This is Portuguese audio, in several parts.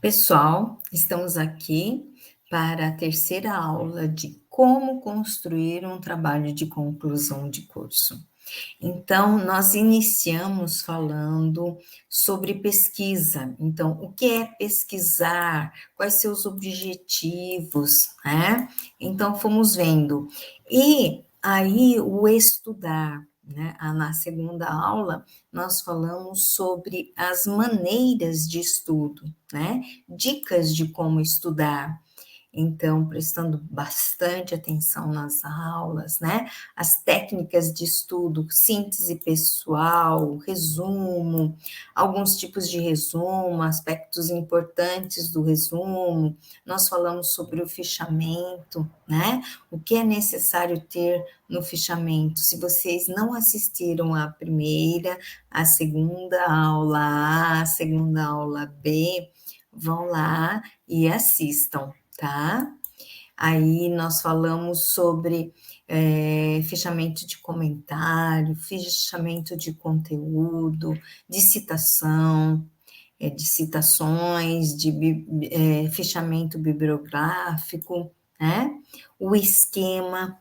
Pessoal, estamos aqui para a terceira aula de como construir um trabalho de conclusão de curso. Então, nós iniciamos falando sobre pesquisa. Então, o que é pesquisar? Quais seus objetivos, né? Então, fomos vendo. E aí, o estudar, né? Na segunda aula, nós falamos sobre as maneiras de estudo, né? Dicas de como estudar. Então, prestando bastante atenção nas aulas, né? As técnicas de estudo, síntese pessoal, resumo, alguns tipos de resumo, aspectos importantes do resumo. Nós falamos sobre o fichamento, né? O que é necessário ter no fichamento. Se vocês não assistiram à primeira, à segunda aula A, à segunda aula B, vão lá e assistam, tá? Aí nós falamos sobre fichamento de comentário, fichamento de conteúdo, de citação, de citações, de fichamento bibliográfico, né? O esquema,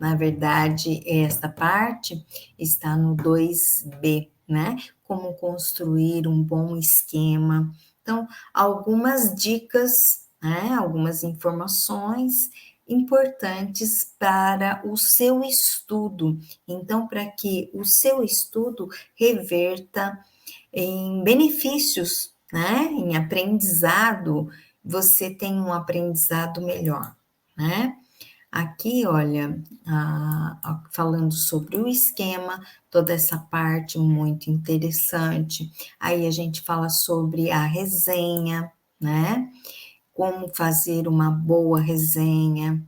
na verdade, esta parte está no 2B, né? Como construir um bom esquema. Então, algumas dicas, né? Algumas informações importantes para o seu estudo. Então, para que o seu estudo reverta em benefícios, né? Em aprendizado, você tem um aprendizado melhor, né? Aqui, olha, falando sobre o esquema, toda essa parte muito interessante. Aí a gente fala sobre a resenha, né? Como fazer uma boa resenha.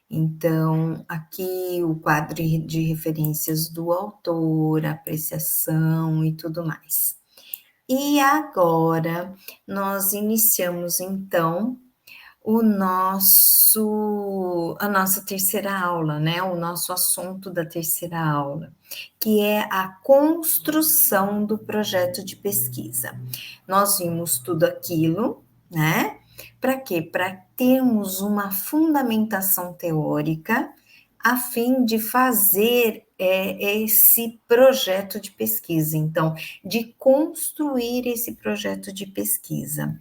Então, aqui o quadro de referências do autor, apreciação e tudo mais. E agora, nós iniciamos, então, a nossa terceira aula, né? O nosso assunto da terceira aula, que é a construção do projeto de pesquisa. Nós vimos tudo aquilo, né? Para quê? Para termos uma fundamentação teórica a fim de fazer esse projeto de pesquisa. Então, de construir esse projeto de pesquisa.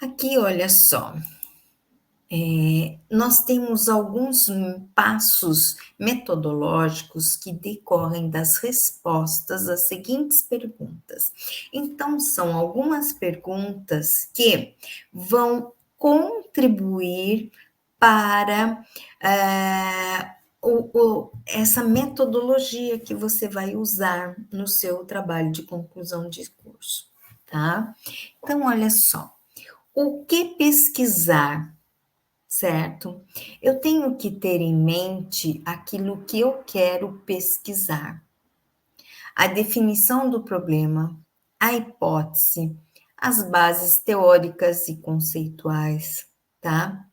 Aqui, olha só, nós temos alguns passos metodológicos que decorrem das respostas às seguintes perguntas. Então, são algumas perguntas que vão contribuir para essa metodologia que você vai usar no seu trabalho de conclusão de curso, tá? Então, olha só, o que pesquisar? Certo? Eu tenho que ter em mente aquilo que eu quero pesquisar. A definição do problema, a hipótese, as bases teóricas e conceituais, tá?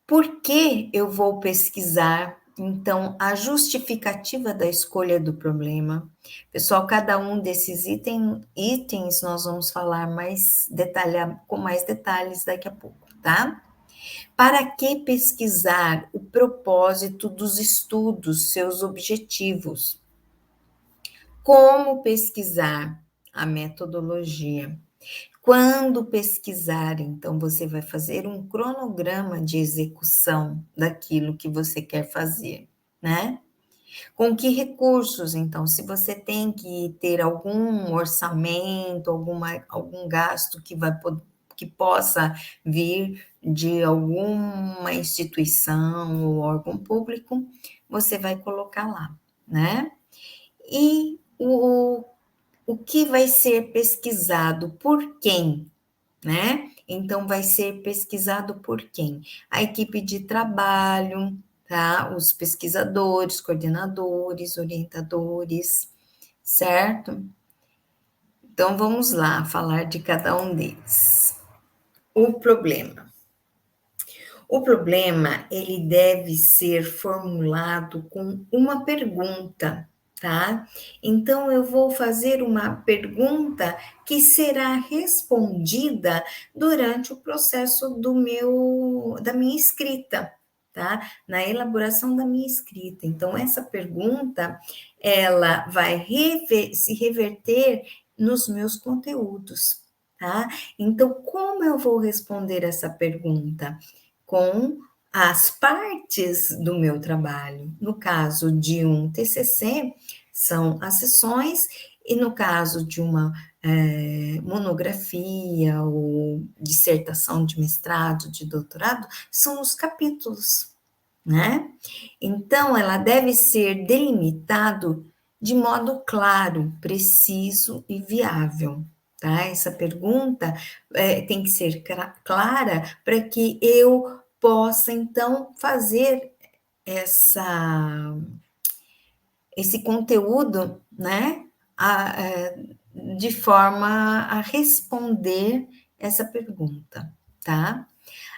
Por que eu vou pesquisar? Então, a justificativa da escolha do problema. Pessoal, cada um desses itens nós vamos falar com mais detalhes daqui a pouco, tá? Para que pesquisar? O propósito dos estudos, seus objetivos. Como pesquisar? A metodologia. Quando pesquisar, então, você vai fazer um cronograma de execução daquilo que você quer fazer, né? Com que recursos, então? Se você tem que ter algum orçamento, algum gasto que possa vir de alguma instituição ou órgão público, você vai colocar lá, né? E o que vai ser pesquisado por quem, né? Então, vai ser pesquisado por quem? A equipe de trabalho, tá? Os pesquisadores, coordenadores, orientadores, certo? Então, vamos lá falar de cada um deles. O problema. O problema, ele deve ser formulado com uma pergunta, tá? Então, eu vou fazer uma pergunta que será respondida durante o processo da minha escrita, tá? Na elaboração da minha escrita. Então, essa pergunta, ela vai se reverter nos meus conteúdos, tá? Então, como eu vou responder essa pergunta? Com as partes do meu trabalho. No caso de um TCC, são as sessões, e no caso de uma monografia ou dissertação de mestrado, de doutorado, são os capítulos, né? Então, ela deve ser delimitado de modo claro, preciso e viável. Tá? Essa pergunta tem que ser clara para que eu possa, então, fazer essa, esse conteúdo, né, de forma a responder essa pergunta, tá?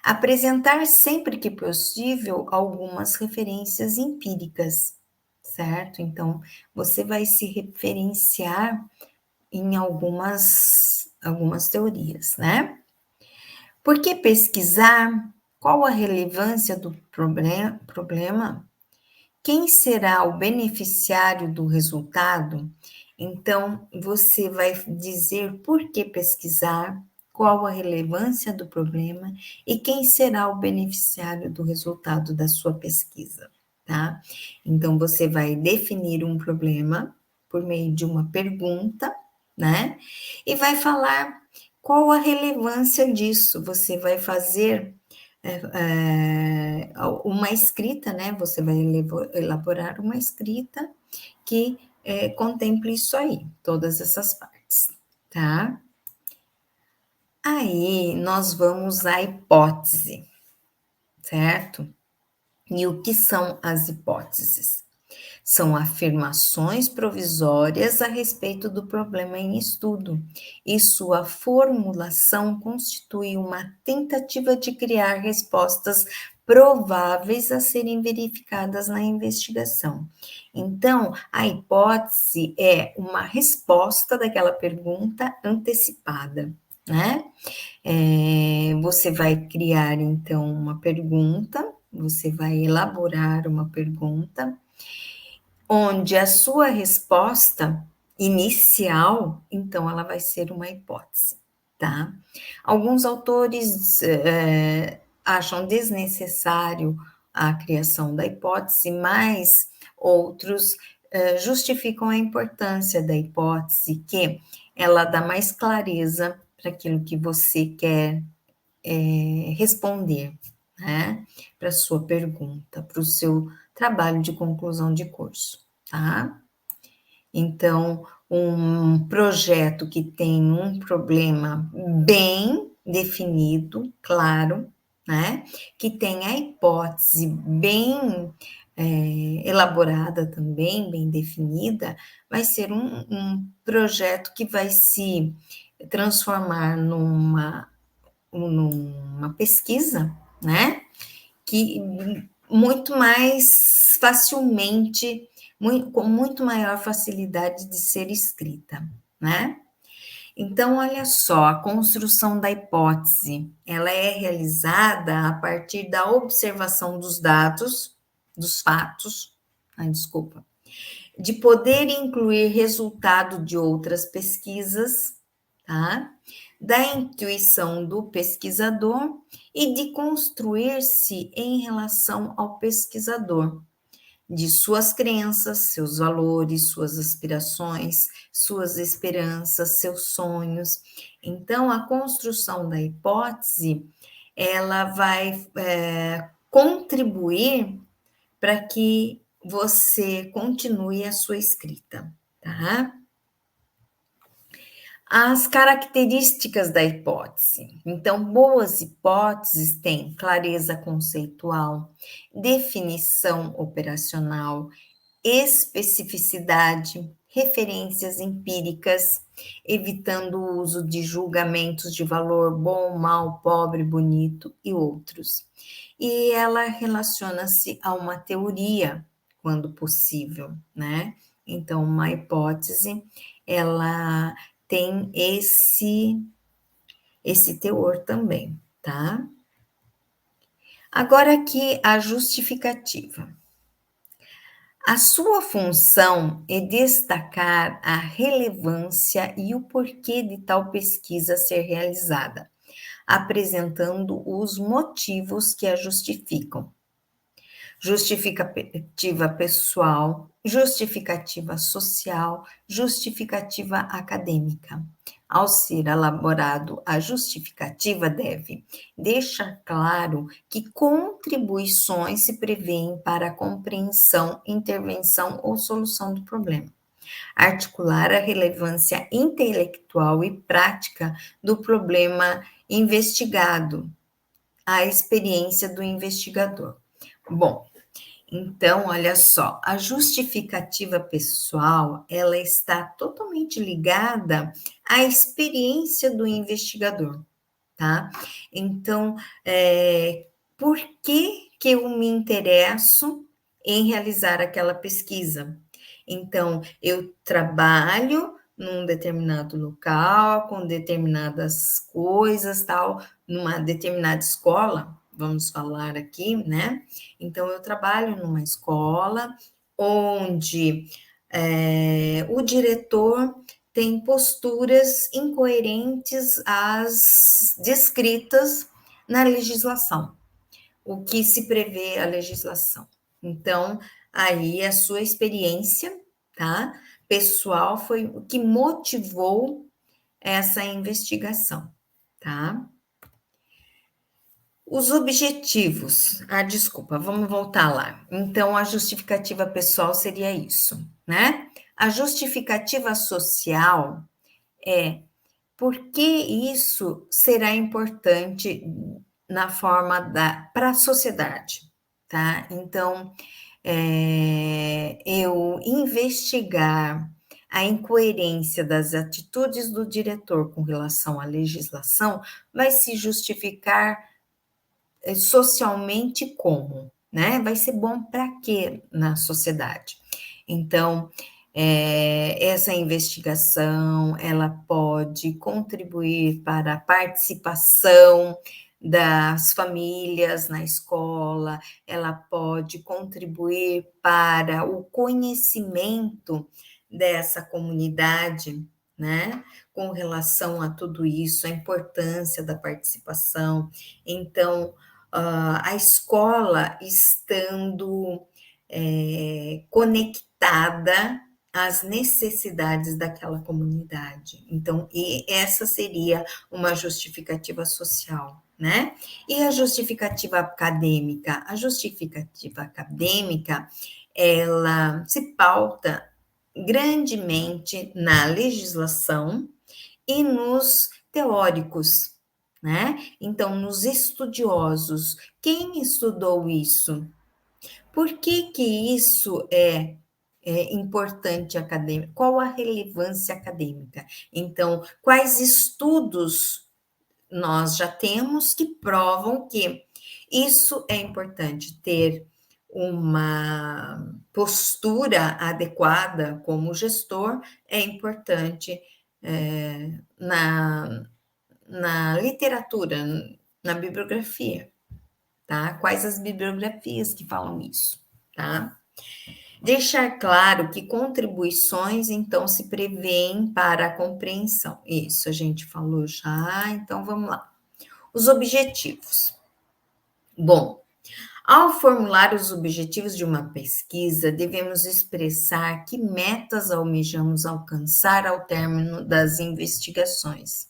Apresentar sempre que possível algumas referências empíricas, certo? Então, você vai se referenciar em algumas teorias, né? Por que pesquisar? Qual a relevância do problema? Quem será o beneficiário do resultado? Então, você vai dizer por que pesquisar, qual a relevância do problema e quem será o beneficiário do resultado da sua pesquisa, tá? Então, você vai definir um problema por meio de uma pergunta, né? E vai falar qual a relevância disso. Você vai fazer uma escrita, né? Você vai elaborar uma escrita que contemple isso aí, todas essas partes, tá? Aí nós vamos à hipótese, certo? E o que são as hipóteses? São afirmações provisórias a respeito do problema em estudo, e sua formulação constitui uma tentativa de criar respostas prováveis a serem verificadas na investigação. Então, a hipótese é uma resposta daquela pergunta antecipada, né? Você vai criar, então, uma pergunta, você vai elaborar uma pergunta, onde a sua resposta inicial, então, ela vai ser uma hipótese, tá? Alguns autores acham desnecessário a criação da hipótese, mas outros justificam a importância da hipótese, que ela dá mais clareza para aquilo que você quer responder, né? Para a sua pergunta, para o seu trabalho de conclusão de curso, tá? Então, um projeto que tem um problema bem definido, claro, né? Que tem a hipótese bem elaborada também, bem definida, vai ser um projeto que vai se transformar numa pesquisa, né? Que muito mais facilmente, com muito maior facilidade de ser escrita, né? Então, olha só, a construção da hipótese, ela é realizada a partir da observação dos dados, dos fatos, desculpa, de poder incluir resultado de outras pesquisas, tá? Da intuição do pesquisador e de construir-se em relação ao pesquisador, de suas crenças, seus valores, suas aspirações, suas esperanças, seus sonhos. Então, a construção da hipótese, ela vai contribuir para que você continue a sua escrita, tá? As características da hipótese. Então, boas hipóteses têm clareza conceitual, definição operacional, especificidade, referências empíricas, evitando o uso de julgamentos de valor bom, mal, pobre, bonito e outros. E ela relaciona-se a uma teoria, quando possível, né? Então, uma hipótese, ela tem esse teor também, tá? Agora aqui a justificativa. A sua função é destacar a relevância e o porquê de tal pesquisa ser realizada, apresentando os motivos que a justificam. Justificativa pessoal, justificativa social, justificativa acadêmica. Ao ser elaborado, a justificativa deve deixar claro que contribuições se prevêem para a compreensão, intervenção ou solução do problema. Articular a relevância intelectual e prática do problema investigado, a experiência do investigador. Bom, então, olha só, a justificativa pessoal, ela está totalmente ligada à experiência do investigador, tá? Então, por que eu me interesso em realizar aquela pesquisa? Então, eu trabalho num determinado local, com determinadas coisas, tal, numa determinada escola, vamos falar aqui, né? Então, eu trabalho numa escola onde o diretor tem posturas incoerentes às descritas na legislação, o que se prevê a legislação. Então, aí a sua experiência, tá? Pessoal foi o que motivou essa investigação, tá? Os objetivos. Desculpa, vamos voltar lá. Então, a justificativa pessoal seria isso, né? A justificativa social é por que isso será importante na forma para a sociedade, tá? Então, eu investigar a incoerência das atitudes do diretor com relação à legislação vai se justificar socialmente como, né? Vai ser bom para quê na sociedade? Então, essa investigação, ela pode contribuir para a participação das famílias na escola, ela pode contribuir para o conhecimento dessa comunidade, né? Com relação a tudo isso, a importância da participação. Então, a escola estando conectada às necessidades daquela comunidade. Então, e essa seria uma justificativa social, né? E a justificativa acadêmica? A justificativa acadêmica, ela se pauta grandemente na legislação e nos teóricos, né? Então, nos estudiosos, quem estudou isso? Por que que isso é importante acadêmica? Qual a relevância acadêmica? Então, quais estudos nós já temos que provam que isso é importante, ter uma postura adequada como gestor é importante na literatura, na bibliografia, tá? Quais as bibliografias que falam isso, tá? Deixar claro que contribuições, então, se prevêem para a compreensão. Isso a gente falou já, então vamos lá. Os objetivos. Bom, ao formular os objetivos de uma pesquisa, devemos expressar que metas almejamos alcançar ao término das investigações.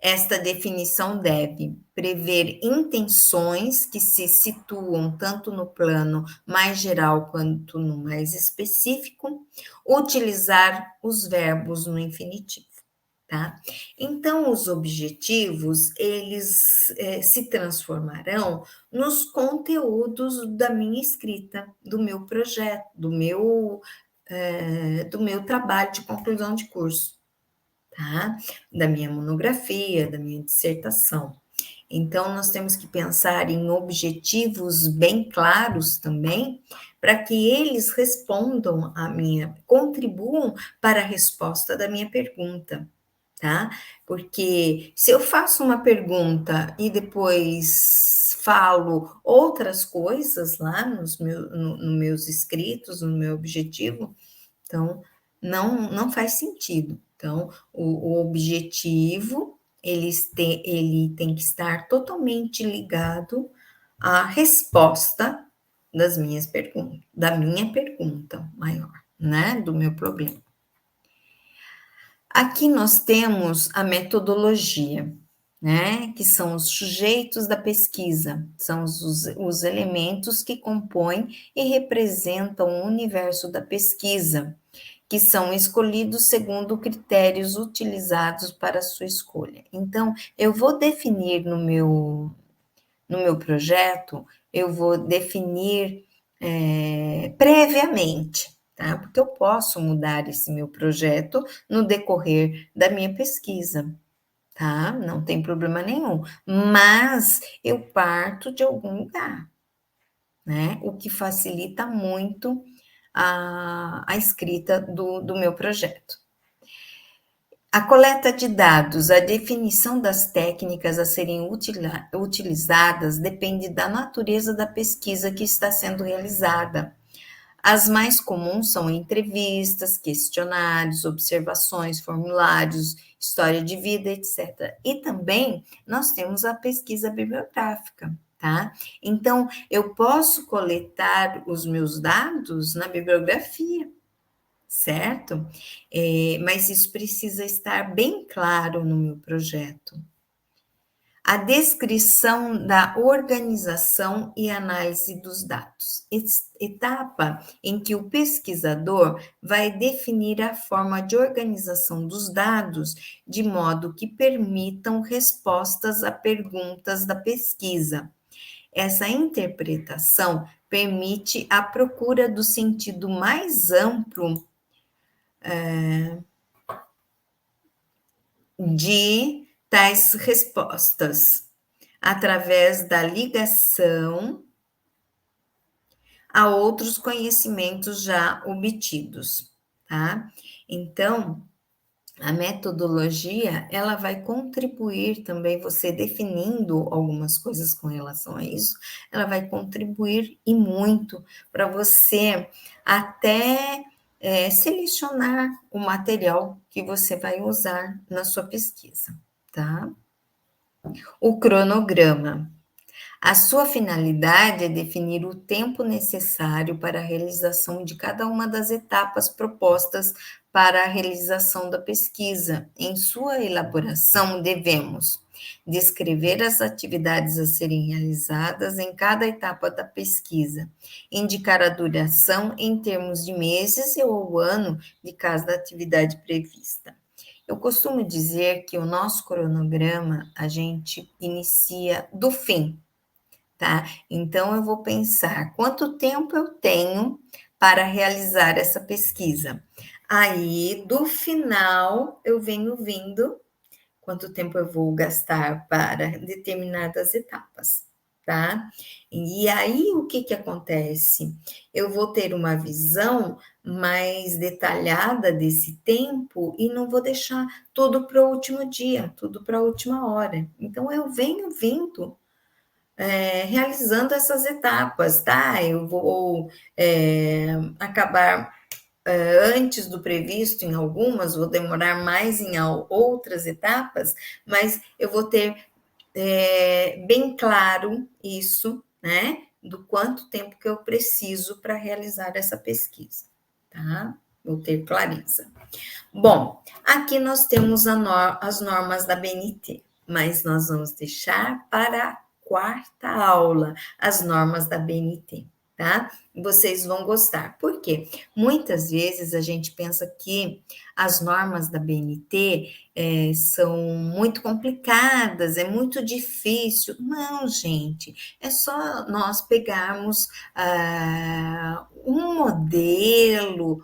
Esta definição deve prever intenções que se situam tanto no plano mais geral quanto no mais específico, utilizar os verbos no infinitivo, tá? Então, os objetivos, eles se transformarão nos conteúdos da minha escrita, do meu projeto, do meu trabalho de conclusão de curso, tá? Da minha monografia, da minha dissertação. Então, nós temos que pensar em objetivos bem claros também, para que eles respondam contribuam para a resposta da minha pergunta, tá? Porque se eu faço uma pergunta e depois falo outras coisas lá nos meus escritos, no meu objetivo, então não faz sentido. Então, o objetivo ele tem que estar totalmente ligado à resposta da minha pergunta maior, né? Do meu problema. Aqui nós temos a metodologia, né? Que são os sujeitos da pesquisa, são os elementos que compõem e representam o universo da pesquisa, que são escolhidos segundo critérios utilizados para a sua escolha. Então, eu vou definir no meu projeto, eu vou definir previamente, tá? Porque eu posso mudar esse meu projeto no decorrer da minha pesquisa, tá? Não tem problema nenhum. Mas eu parto de algum lugar, né? O que facilita muito a escrita do meu projeto. A coleta de dados, a definição das técnicas a serem utilizadas depende da natureza da pesquisa que está sendo realizada. As mais comuns são entrevistas, questionários, observações, formulários, história de vida, etc. E também nós temos a pesquisa bibliográfica, tá? Então, eu posso coletar os meus dados na bibliografia, certo? Mas isso precisa estar bem claro no meu projeto. A descrição da organização e análise dos dados, etapa em que o pesquisador vai definir a forma de organização dos dados de modo que permitam respostas a perguntas da pesquisa. Essa interpretação permite a procura do sentido mais amplo de tais respostas, através da ligação a outros conhecimentos já obtidos, tá? Então, a metodologia, ela vai contribuir também, você definindo algumas coisas com relação a isso, ela vai contribuir e muito para você até selecionar o material que você vai usar na sua pesquisa, tá? O cronograma. A sua finalidade é definir o tempo necessário para a realização de cada uma das etapas propostas para a realização da pesquisa. Em sua elaboração, devemos descrever as atividades a serem realizadas em cada etapa da pesquisa, indicar a duração em termos de meses ou ano de cada atividade prevista. Eu costumo dizer que o nosso cronograma a gente inicia do fim, tá? Então, eu vou pensar quanto tempo eu tenho para realizar essa pesquisa. Aí, do final, eu venho vindo quanto tempo eu vou gastar para determinadas etapas, tá? E aí, o que que acontece? Eu vou ter uma visão mais detalhada desse tempo e não vou deixar tudo para o último dia, tudo para a última hora. Então, eu venho vindo realizando essas etapas, tá? Eu vou acabar antes do previsto em algumas, vou demorar mais em outras etapas, mas eu vou ter bem claro isso, né? Do quanto tempo que eu preciso para realizar essa pesquisa, tá? Vou ter clareza. Bom, aqui nós temos as normas da BNT, mas nós vamos deixar para a quarta aula as normas da BNT, tá? Vocês vão gostar. Por quê? Muitas vezes a gente pensa que as normas da BNT são muito complicadas, é muito difícil. Não, gente, é só nós pegarmos um modelo,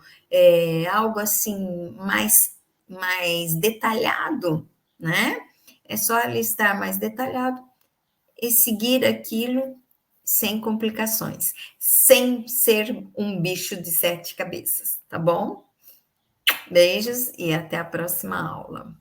algo assim mais detalhado, né? É só ele estar mais detalhado e seguir aquilo sem complicações, sem ser um bicho de 7 cabeças, tá bom? Beijos e até a próxima aula.